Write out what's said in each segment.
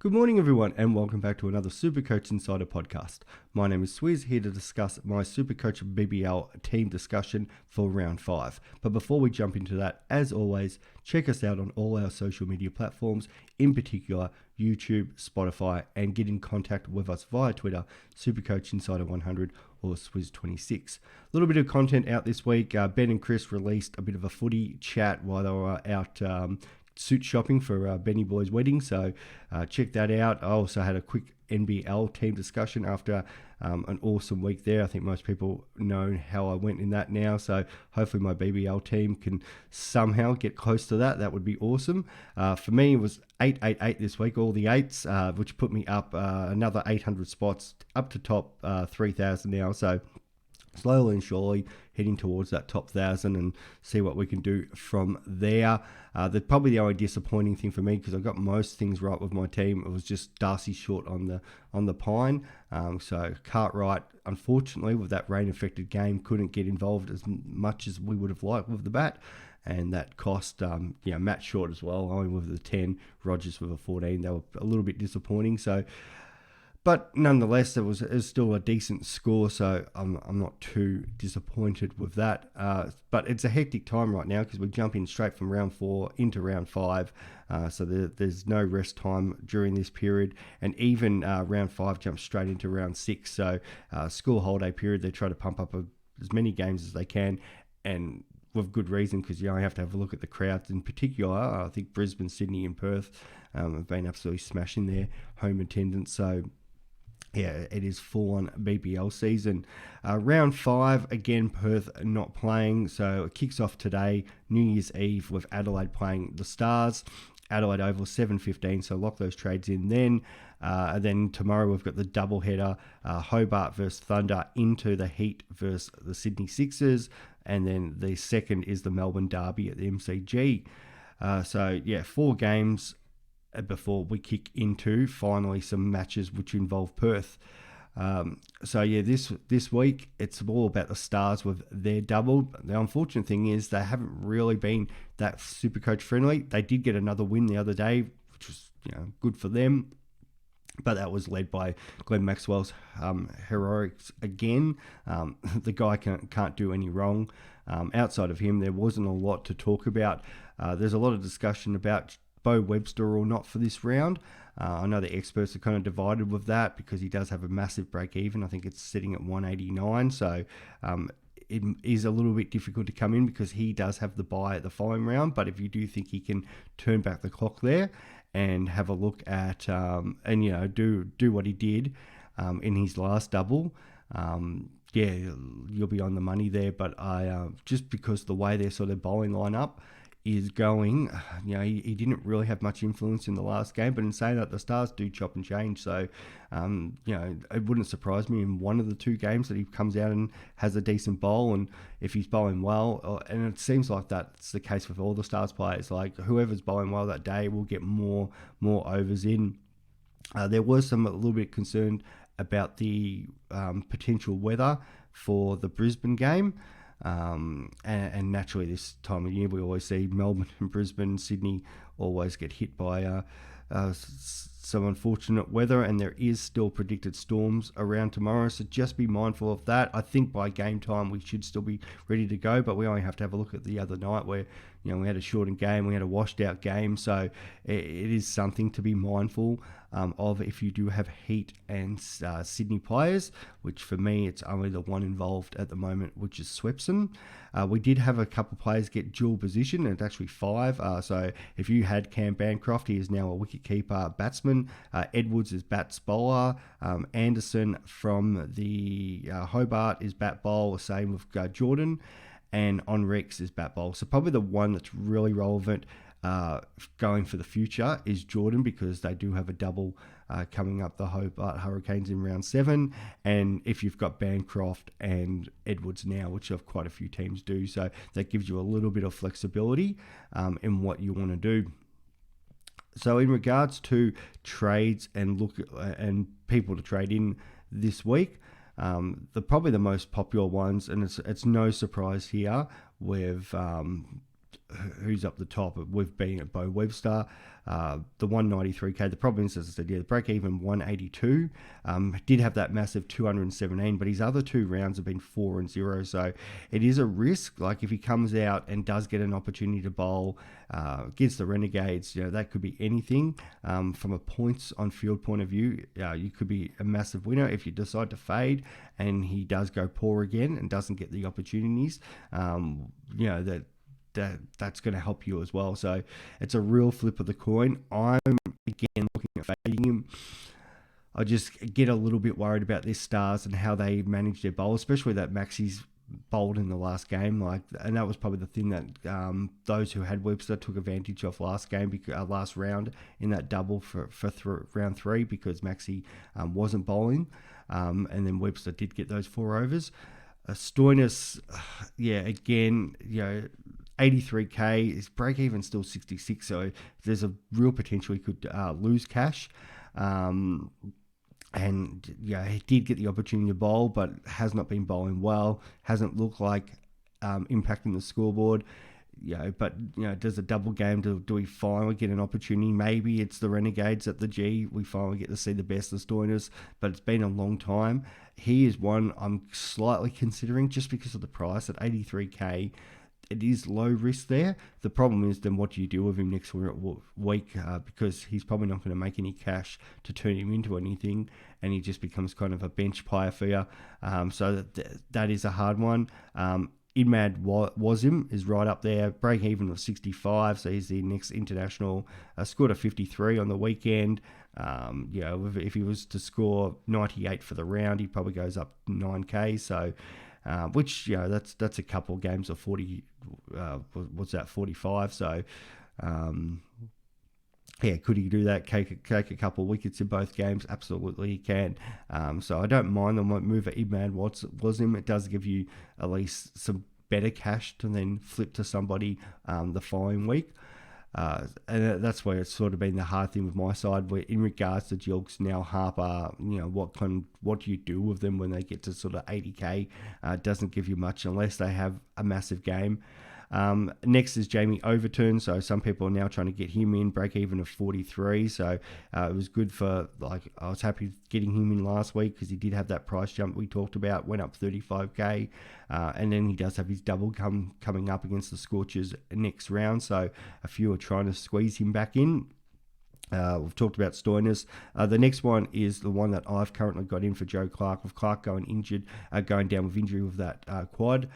Good morning, everyone, and welcome back to another Supercoach Insider podcast. My name is Swiz, here to discuss my Supercoach BBL team discussion for round 5. But before we jump into that, as always, check us out on all our social media platforms, in particular YouTube, Spotify, and get in contact with us via Twitter, Supercoach Insider 100 or Swiz26. A little bit of content out this week. Ben and Chris released a bit of a footy chat while they were out suit shopping for Benny Boy's wedding, so check that out. I also had a quick NBL team discussion after an awesome week there. I think most people know how I went in that now, so hopefully my BBL team can somehow get close to that. That would be awesome. For me, it was 888 this week, all the 8s, which put me up another 800 spots, up to top 3,000 now, so slowly and surely heading towards that top 1,000 and see what we can do from there. Probably the only disappointing thing for me, because I got most things right with my team, it was just Darcy short on the pine. So Cartwright, unfortunately, with that rain-affected game, couldn't get involved as much as we would have liked with the bat. And that cost Matt short as well, only with the 10, Rogers with a 14. They were a little bit disappointing. But nonetheless, it was still a decent score, so I'm not too disappointed with that. But it's a hectic time right now because we're jumping straight from round 4 into round 5, so there's no rest time during this period. And even round 5 jumps straight into round 6, so school holiday period, they try to pump up as many games as they can, and with good reason, because you only have to have a look at the crowds. In particular, I think Brisbane, Sydney and Perth have been absolutely smashing their home attendance, so yeah, it is full-on BBL season. Round 5, again, Perth not playing, so it kicks off today, New Year's Eve, with Adelaide playing the Stars. Adelaide Oval, 7:15, so lock those trades in then. And then tomorrow we've got the doubleheader, Hobart versus Thunder into the Heat versus the Sydney Sixers. And then the second is the Melbourne Derby at the MCG. So, yeah, 4 games before we kick into finally some matches which involve Perth. So yeah, this week it's all about the Stars with their double. The unfortunate thing is they haven't really been that Supercoach friendly. They did get another win the other day, which was good for them, but that was led by Glenn Maxwell's heroics again. The guy can't do any wrong. Outside of him, there wasn't a lot to talk about. There's a lot of discussion about Bo Webster or not for this round. I know the experts are kind of divided with that because he does have a massive break even. I think it's sitting at 189, so it is a little bit difficult to come in because he does have the bye at the following round. But if you do think he can turn back the clock there and have a look at do what he did in his last double, you'll be on the money there. But I just because the way their sort of bowling lineup is going, he didn't really have much influence in the last game, but in saying that, the Stars do chop and change, so it wouldn't surprise me in one of the 2 games that he comes out and has a decent bowl, and if he's bowling well, and it seems like that's the case with all the Stars players, like whoever's bowling well that day will get more overs in. There was a little bit concerned about the potential weather for the Brisbane game. And naturally this time of year we always see Melbourne and Brisbane, Sydney always get hit by some unfortunate weather, and there is still predicted storms around tomorrow, so just be mindful of that. I think by game time we should still be ready to go, but we only have to have a look at the other night where we had a shortened game, we had a washed out game, so it is something to be mindful of if you do have Heat and Sydney players, which for me it's only the one involved at the moment, which is Swepson. We did have a couple of players get dual position, and it's actually 5. So if you had Cam Bancroft, he is now a wicketkeeper batsman. Edwards is bats bowler. Anderson from the Hobart is bat bowl, same with Jordan. And Onrex is bat bowl. So probably the one that's really relevant going for the future is Jordan, because they do have a double coming up, the Hobart Hurricanes in round 7. And if you've got Bancroft and Edwards now, which have quite a few teams do, so that gives you a little bit of flexibility in what you want to do. So in regards to trades and people to trade in this week, probably the most popular ones, and it's no surprise here, with who's up the top. We've been at Bo Webster, the 193k. The problem is, as I said, the break even 182. Did have that massive 217, but his other 2 rounds have been 4 and 0. So it is a risk. Like if he comes out and does get an opportunity to bowl against the Renegades, that could be anything. From a points on field point of view, you could be a massive winner if you decide to fade and he does go poor again and doesn't get the opportunities. That's going to help you as well. So it's a real flip of the coin. I'm again looking at fading him. I just get a little bit worried about their stars and how they manage their bowl, especially that Maxi's bowled in the last game. And that was probably the thing that those who had Webster took advantage of last round in that double for round 3 because Maxi wasn't bowling, and then Webster did get those 4 overs. Stoinis, again, 83k, his break even still 66, so there's a real potential he could lose cash. And he did get the opportunity to bowl, but has not been bowling well. Hasn't looked like impacting the scoreboard. Does a double game? Do we finally get an opportunity? Maybe it's the Renegades at the G. We finally get to see the best of Stoinis, but it's been a long time. He is one I'm slightly considering just because of the price at 83k. It is low risk there. The problem is then what do you do with him next week? Because he's probably not going to make any cash to turn him into anything, and he just becomes kind of a bench player for you. So that is a hard one. Imad Wasim is right up there, break even of 65, so he's the next international. Scored a 53 on the weekend. If he was to score 98 for the round, he probably goes up 9k. So. Which that's a couple of games of 40. What's that? 45. So, could he do that? Take a couple of wickets in both games? Absolutely, he can. So I don't mind the move at Imad Wasim. It does give you at least some better cash to then flip to somebody the following week. And that's where it's sort of been the hard thing with my side, where in regards to Jilks now Harper, what do you do with them when they get to sort of 80k? Doesn't give you much unless they have a massive game. Next is Jamie Overton. So some people are now trying to get him in, break even of 43. So it was good for, I was happy getting him in last week because he did have that price jump we talked about, went up 35k. And then he does have his double coming up against the Scorchers next round. So a few are trying to squeeze him back in. We've talked about Stoinis. The next one is the one that I've currently got in for Joe Clark. With Clark going down with injury with that quad.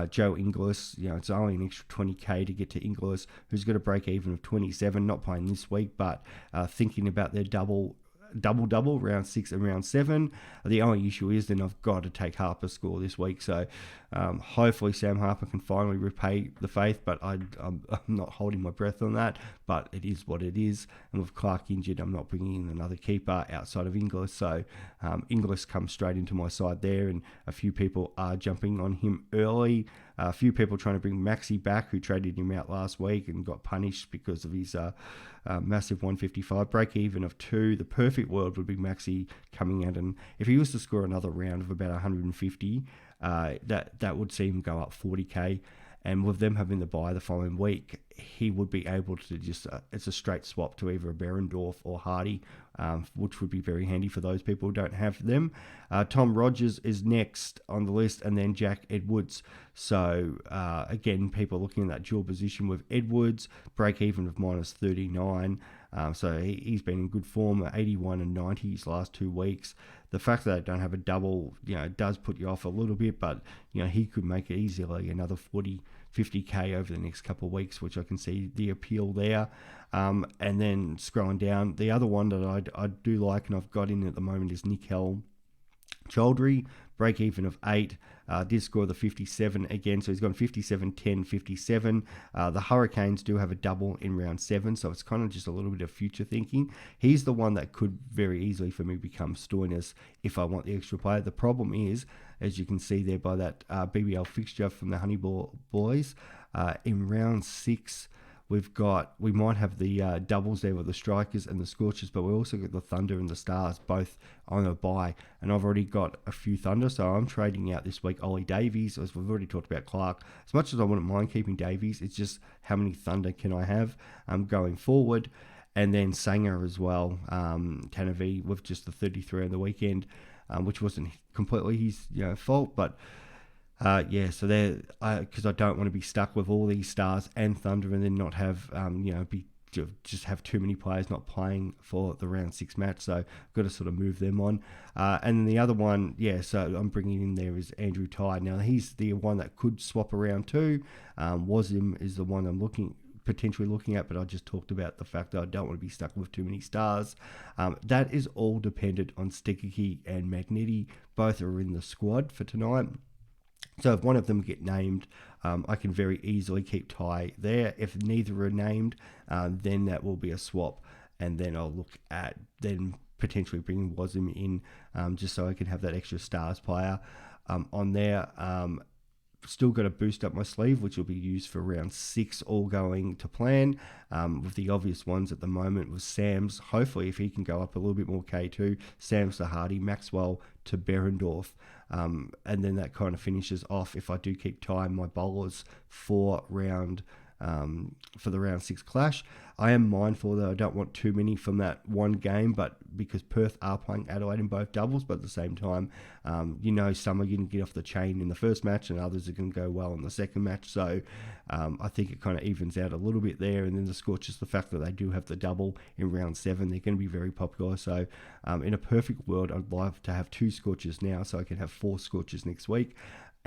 Joe Inglis, it's only an extra 20k to get to Inglis, who's got a break even of 27, not playing this week, but thinking about their double round 6 and round 7. The only issue is then I've got to take Harper's score this week, so hopefully Sam Harper can finally repay the faith, but I'm not holding my breath on that, but it is what it is. And with Clark injured, I'm not bringing in another keeper outside of Inglis, so Inglis comes straight into my side there, and a few people are jumping on him early. A few people trying to bring Maxi back, who traded him out last week and got punished because of his massive 155 break even of 2. The perfect world would be Maxi coming out, and if he was to score another round of about 150, that would see him go up 40k. And with them having the bye the following week, he would be able to just, it's a straight swap to either a Behrendorff or Hardy, which would be very handy for those people who don't have them. Tom Rogers is next on the list, and then Jack Edwards. So again, people looking at that dual position with Edwards, break even of minus 39. So he's been in good form, 81 and 90 his last 2 weeks. The fact that they don't have a double, does put you off a little bit, but, he could make it easily another 50k over the next couple of weeks, which I can see the appeal there. And then scrolling down, the other one that I do like and I've got in at the moment is Nikhil Chaudhry, break even of 8, did score the 57 again, so he's gone 57, 10, 57. The Hurricanes do have a double in round 7, so it's kind of just a little bit of future thinking. He's the one that could very easily for me become Stoinis if I want the extra player. The problem is, as you can see there by that BBL fixture from the Honeyball boys, in round 6, we might have the doubles there with the Strikers and the Scorchers, but we also got the Thunder and the Stars both on a bye, and I've already got a few Thunder, so I'm trading out this week Ollie Davies, as we've already talked about Clark. As much as I wouldn't mind keeping Davies, it's just how many Thunder can I have going forward. And then Sanger as well, Tanavi with just the 33 on the weekend, which wasn't completely his fault, but so there, because I don't want to be stuck with all these Stars and Thunder and then not have just have too many players not playing for the round 6 match, so I've got to sort of move them on. And then the other one, so I'm bringing in there is Andrew Tye. Now he's the one that could swap around too. Wasim is the one I'm potentially looking at, but I just talked about the fact that I don't want to be stuck with too many Stars. That is all dependent on Stikiki and Magnetti. Both are in the squad for tonight. So if one of them get named, I can very easily keep Tye there. If neither are named, then that will be a swap. And then I'll look at then potentially bringing Wasim in just so I can have that extra Stars player on there. Still got a boost up my sleeve, which will be used for round 6, all going to plan. With the obvious ones at the moment was Sam's. Hopefully, if he can go up a little bit more K2, Sam's to Hardy, Maxwell to Berendorf. And then that kind of finishes off, if I do keep time, my bowlers for the round 6 clash. I am mindful that I don't want too many from that one game, but because Perth are playing Adelaide in both doubles, but at the same time, some are going to get off the chain in the first match and others are going to go well in the second match. So I think it kind of evens out a little bit there. And then the Scorchers, the fact that they do have the double in round 7, they're going to be very popular. So in a perfect world, I'd love to have 2 Scorchers now so I can have 4 Scorchers next week.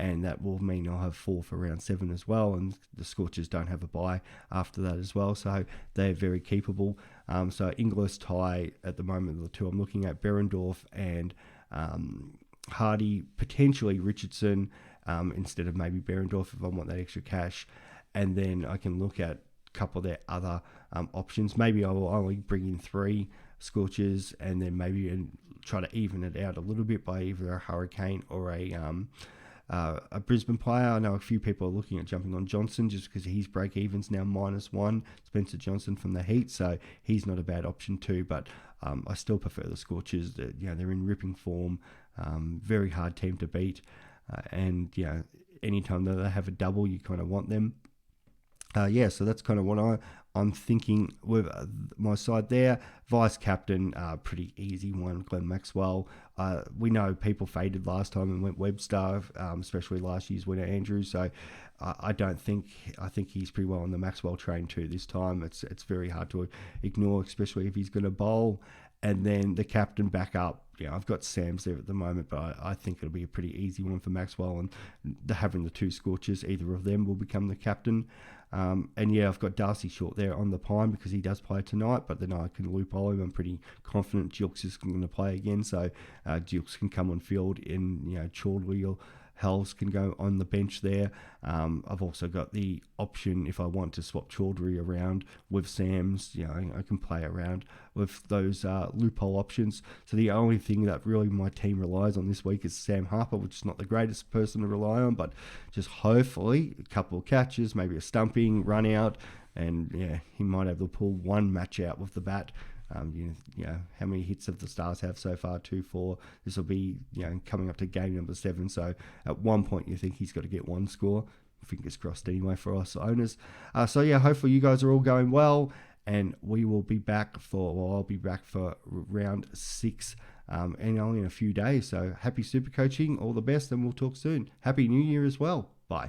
And that will mean I'll have 4 for round 7 as well. And the Scorchers don't have a bye after that as well. So they're very keepable. So Inglis, Tye at the moment, the 2 I'm looking at, Berendorf and Hardy, potentially Richardson instead of maybe Berendorf if I want that extra cash. And then I can look at a couple of their other options. Maybe I will only bring in 3 Scorchers and then maybe try to even it out a little bit by either a Hurricane or a Brisbane player. I know a few people are looking at jumping on Johnson just because his break even's now -1. Spencer Johnson from the Heat, so he's not a bad option too. But I still prefer the Scorchers. They're in ripping form, very hard team to beat, and anytime that they have a double, you kind of want them. So that's kind of what I'm thinking with my side there. Vice captain, pretty easy one, Glenn Maxwell. We know people faded last time and went Webster, especially last year's winner Andrew. So I think he's pretty well on the Maxwell train too this time. It's very hard to ignore, especially if he's going to bowl. And then the captain back up. I've got Sam's there at the moment, but I think it'll be a pretty easy one for Maxwell. And having the 2 Scorchers, either of them will become the captain. I've got Darcy Short there on the pine because he does play tonight, but then I can loophole him. I'm pretty confident Jilks is going to play again, so Jilks can come on field in, Chaudhry or Hells can go on the bench there. I've also got the option if I want to swap Chaudhry around with Sam's. I can play around with those loophole options. So the only thing that really my team relies on this week is Sam Harper, which is not the greatest person to rely on, but just hopefully a couple of catches, maybe a stumping, run out, and he might have to pull one match out with the bat. How many hits have the Stars have so far? 2, 4. This will be, coming up to game number 7. So at one point you think he's got to get 1 score. Fingers crossed anyway for us owners. Hopefully you guys are all going well, and we will be back I'll be back for round 6 and only in a few days. So happy super coaching, all the best, and we'll talk soon. Happy New Year as well. Bye.